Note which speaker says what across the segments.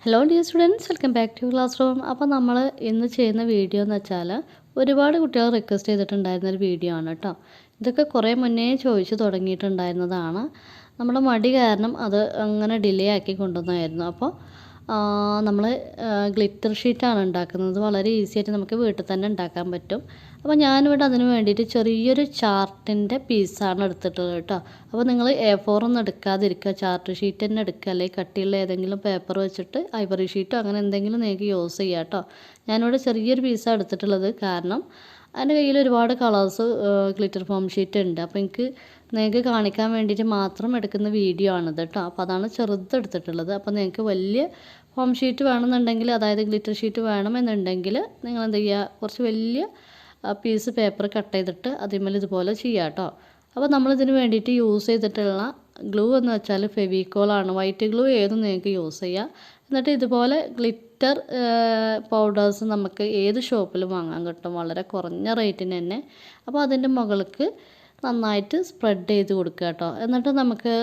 Speaker 1: Hello dear students, welcome back to classroom. അപ്പോൾ നമ്മൾ ഇന്ന് ചെയ്യുന്ന വീഡിയോ എന്ന് വെച്ചാൽ ഒരുപാട് കുട്ടികൾ റിക്വസ്റ്റ് ചെയ്തിട്ടുണ്ടായിരുന്നൊരു വീഡിയോ ആണ് കേട്ടോ. ഇതൊക്കെ കുറേ മുന്നേ ചോദിച്ചു തുടങ്ങിയിട്ടുണ്ടായിരുന്നതാണ്. നമ്മുടെ മടി കാരണം അത് അങ്ങനെ ഡിലേ ആക്കി കൊണ്ടുവന്നായിരുന്നു. അപ്പോൾ നമ്മൾ ഗ്ലിറ്റർ ഷീറ്റാണ് ഉണ്ടാക്കുന്നത്. വളരെ ഈസി ആയിട്ട് നമുക്ക് വീട്ടിൽ തന്നെ ഉണ്ടാക്കാൻ പറ്റും. അപ്പോൾ ഞാനിവിടെ അതിന് വേണ്ടിയിട്ട് ചെറിയൊരു ചാർട്ടിൻ്റെ പീസാണ് എടുത്തിട്ടുള്ളത് കേട്ടോ. അപ്പോൾ നിങ്ങൾ A4 ഒന്നും എടുക്കാതിരിക്കുക, ചാർട്ട് ഷീറ്റ് തന്നെ എടുക്കുക, അല്ലെങ്കിൽ കട്ടിയുള്ള ഏതെങ്കിലും പേപ്പർ വെച്ചിട്ട് ഐവറി ഷീറ്റോ അങ്ങനെ എന്തെങ്കിലും നിങ്ങൾക്ക് യൂസ് ചെയ്യാം കേട്ടോ. ഞാനിവിടെ ചെറിയൊരു പീസാണ് എടുത്തിട്ടുള്ളത്, കാരണം എൻ്റെ കയ്യിൽ ഒരുപാട് കളേഴ്സ് ഗ്ലിറ്റർ ഫോം ഷീറ്റ് ഉണ്ട്. അപ്പോൾ നിങ്ങൾക്ക് കാണിക്കാൻ വേണ്ടിയിട്ട് മാത്രം എടുക്കുന്ന വീഡിയോ ആണിത് കേട്ടോ. അപ്പോൾ അതാണ് ചെറുതെടുത്തിട്ടുള്ളത്. അപ്പോൾ നിങ്ങൾക്ക് വലിയ ഫോം ഷീറ്റ് വേണമെന്നുണ്ടെങ്കിൽ, അതായത് ഗ്ലിറ്റർ ഷീറ്റ് വേണമെന്നുണ്ടെങ്കിൽ നിങ്ങൾ എന്ത് ചെയ്യുക, കുറച്ച് വലിയ പീസ് പേപ്പർ കട്ട് ചെയ്തിട്ട് അതിന്മേൽ ഇതുപോലെ ചെയ്യാം കേട്ടോ. അപ്പോൾ നമ്മളിതിന് വേണ്ടിയിട്ട് യൂസ് ചെയ്തിട്ടുള്ള ഗ്ലൂ എന്ന് വെച്ചാൽ ഫെവിക്കോളാണ്. വൈറ്റ് ഗ്ലൂ ഏതും നിങ്ങൾക്ക് യൂസ് ചെയ്യാം. എന്നിട്ട് ഇതുപോലെ ഗ്ലിറ്റർ പൗഡേഴ്സ് നമുക്ക് ഏത് ഷോപ്പിലും വാങ്ങാൻ കിട്ടും, വളരെ കുറഞ്ഞ റേറ്റിന് തന്നെ. അപ്പോൾ അതിൻ്റെ മുകൾക്ക് നന്നായിട്ട് സ്പ്രെഡ് ചെയ്ത് കൊടുക്കുക കേട്ടോ. എന്നിട്ട് നമുക്ക്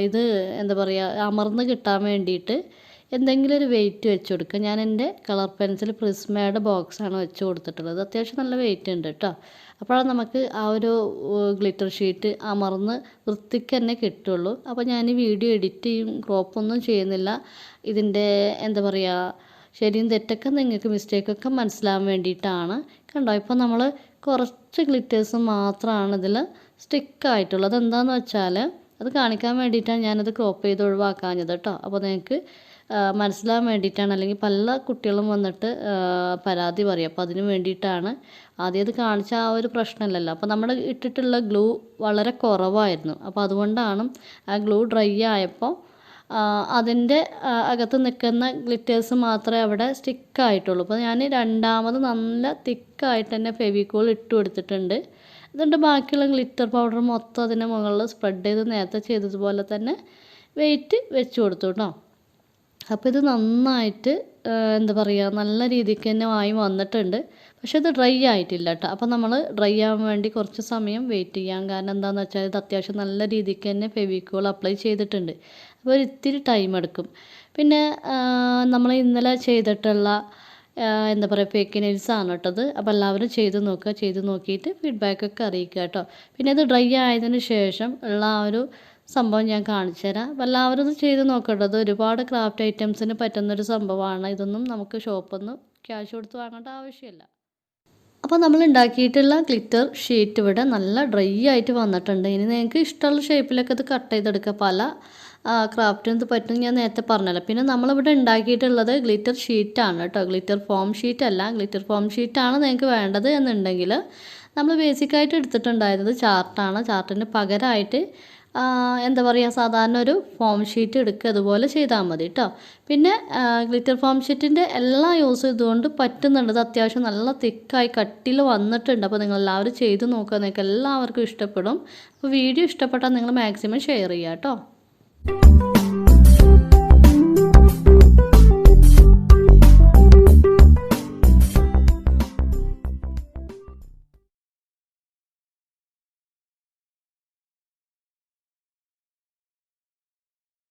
Speaker 1: ഇത് എന്താ പറയുക, അമർന്ന് കിട്ടാൻ വേണ്ടിയിട്ട് എന്തെങ്കിലും ഒരു വെയിറ്റ് വെച്ച് കൊടുക്കുക. ഞാൻ എൻ്റെ കളർ പെൻസിൽ പ്രിസ്മയുടെ ബോക്സാണ് വെച്ച് കൊടുത്തിട്ടുള്ളത്. അത്യാവശ്യം നല്ല വെയിറ്റ് ഉണ്ട് കേട്ടോ. അപ്പോഴാണ് നമുക്ക് ആ ഒരു ഗ്ലിറ്റർ ഷീറ്റ് അമർന്ന് വൃത്തിക്ക് തന്നെ കിട്ടുള്ളൂ. അപ്പോൾ ഞാൻ ഈ വീഡിയോ എഡിറ്റ് ചെയ്യും, ക്രോപ്പൊന്നും ചെയ്യുന്നില്ല. ഇതിൻ്റെ എന്താ പറയുക, ശരിയും തെറ്റൊക്കെ നിങ്ങൾക്ക് മിസ്റ്റേക്കൊക്കെ മനസ്സിലാവാൻ വേണ്ടിയിട്ടാണ്. കണ്ടോ, ഇപ്പോൾ നമ്മൾ കുറച്ച് ഗ്ലിറ്റേഴ്സ് മാത്രമാണ് ഇതിൽ സ്റ്റിക്കായിട്ടുള്ളത്. എന്താണെന്ന് വെച്ചാൽ അത് കാണിക്കാൻ വേണ്ടിയിട്ടാണ് ഞാനത് ക്രോപ്പ് ചെയ്ത് ഒഴിവാക്കാഞ്ഞത് കേട്ടോ. അപ്പോൾ നിങ്ങൾക്ക് മനസ്സിലാവാൻ വേണ്ടിയിട്ടാണ്, അല്ലെങ്കിൽ പല കുട്ടികളും വന്നിട്ട് പരാതി പറയും. അപ്പോൾ അതിന് വേണ്ടിയിട്ടാണ്. ആദ്യം അത് കാണിച്ച ആ ഒരു പ്രശ്നമില്ലല്ലോ. അപ്പോൾ നമ്മൾ ഇട്ടിട്ടുള്ള ഗ്ലൂ വളരെ കുറവായിരുന്നു. അപ്പോൾ അതുകൊണ്ടാണ് ആ ഗ്ലൂ ഡ്രൈ ആയപ്പോൾ അതിൻ്റെ അകത്ത് നിൽക്കുന്ന ഗ്ലിറ്റേഴ്സ് മാത്രമേ അവിടെ സ്റ്റിക്കായിട്ടുള്ളൂ. അപ്പോൾ ഞാൻ രണ്ടാമത് നല്ല തിക്കായിട്ട് തന്നെ ഫെവിക്കോൾ ഇട്ട് കൊടുത്തിട്ടുണ്ട്. എന്നിട്ട് ബാക്കിയുള്ള ഗ്ലിറ്റർ പൗഡർ മൊത്തം അതിൻ്റെ മുകളിൽ സ്പ്രെഡ് ചെയ്ത് നേരത്തെ ചെയ്തതുപോലെ തന്നെ വെയിറ്റ് വെച്ച് കൊടുത്തു കേട്ടോ. അപ്പോൾ ഇത് നന്നായിട്ട് എന്താ പറയുക, നല്ല രീതിക്ക് തന്നെ ആയി വന്നിട്ടുണ്ട്. പക്ഷേ ഇത് ഡ്രൈ ആയിട്ടില്ല കേട്ടോ. അപ്പോൾ നമ്മൾ ഡ്രൈ ആവാൻ വേണ്ടി കുറച്ച് സമയം വെയിറ്റ് ചെയ്യാം. കാരണം എന്താണെന്ന് വെച്ചാൽ ഇത് അത്യാവശ്യം നല്ല രീതിക്ക് തന്നെ ഫെവിക്കോൾ അപ്ലൈ ചെയ്തിട്ടുണ്ട്. അപ്പോൾ ഒരു ഇത്തിരി ടൈം എടുക്കും. പിന്നെ നമ്മൾ ഇന്നലെ ചെയ്തിട്ടുള്ള എന്താ പറയുക, ഫേക്ക് നെയിൽസാണ് കേട്ടത്. അപ്പോൾ എല്ലാവരും ചെയ്ത് നോക്കുക, ചെയ്ത് നോക്കിയിട്ട് ഫീഡ്ബാക്കൊക്കെ അറിയിക്കുക കേട്ടോ. പിന്നെ ഇത് ഡ്രൈ ആയതിനു ശേഷം ഉള്ള ആ ഒരു സംഭവം ഞാൻ കാണിച്ചു തരാം. അപ്പോൾ എല്ലാവരും ഇത് ചെയ്ത് നോക്കേണ്ടത് ഒരുപാട് ക്രാഫ്റ്റ് ഐറ്റംസിന് പറ്റുന്നൊരു സംഭവമാണ്. ഇതൊന്നും നമുക്ക് ഷോപ്പൊന്നും ക്യാഷ് കൊടുത്ത് വാങ്ങേണ്ട ആവശ്യമില്ല. അപ്പോൾ നമ്മൾ ഉണ്ടാക്കിയിട്ടുള്ള ഗ്ലിറ്റർ ഷീറ്റ് ഇവിടെ നല്ല ഡ്രൈ ആയിട്ട് വന്നിട്ടുണ്ട്. ഇനി നിങ്ങൾക്ക് ഇഷ്ടമുള്ള ഷേപ്പിലൊക്കെ ഇത് കട്ട് ചെയ്തെടുക്കുക. പല ക്രാഫ്റ്റിന് ഇത് പറ്റും, ഞാൻ നേരത്തെ പറഞ്ഞല്ലോ. പിന്നെ നമ്മളിവിടെ ഉണ്ടാക്കിയിട്ടുള്ളത് ഗ്ലിറ്റർ ഷീറ്റാണ് കേട്ടോ, ഗ്ലിറ്റർ ഫോം ഷീറ്റ് അല്ല. ഗ്ലിറ്റർ ഫോം ഷീറ്റാണ് നിങ്ങൾക്ക് വേണ്ടത് എന്നുണ്ടെങ്കിൽ നമ്മൾ ബേസിക്കായിട്ട് എടുത്തിട്ടുണ്ടായിരുന്നത് ചാർട്ടാണ്. ചാർട്ടിന് പകരമായിട്ട് എന്താ പറയുക, സാധാരണ ഒരു ഫോം ഷീറ്റ് എടുക്കുക, അതുപോലെ ചെയ്താൽ മതി കേട്ടോ. പിന്നെ ഗ്ലിറ്റർ ഫോം ഷീറ്റിൻ്റെ എല്ലാം യൂസ് ചെയ്തുകൊണ്ട് പറ്റുന്നുണ്ട്. അത്യാവശ്യം നല്ല തിക്കായി കട്ടിയിൽ വന്നിട്ടുണ്ട്. അപ്പോൾ നിങ്ങളെല്ലാവരും ചെയ്ത് നോക്കുക, നിങ്ങൾക്ക് എല്ലാവർക്കും ഇഷ്ടപ്പെടും. അപ്പോൾ വീഡിയോ ഇഷ്ടപ്പെട്ടാൽ നിങ്ങൾ മാക്സിമം ഷെയർ ചെയ്യുക കേട്ടോ.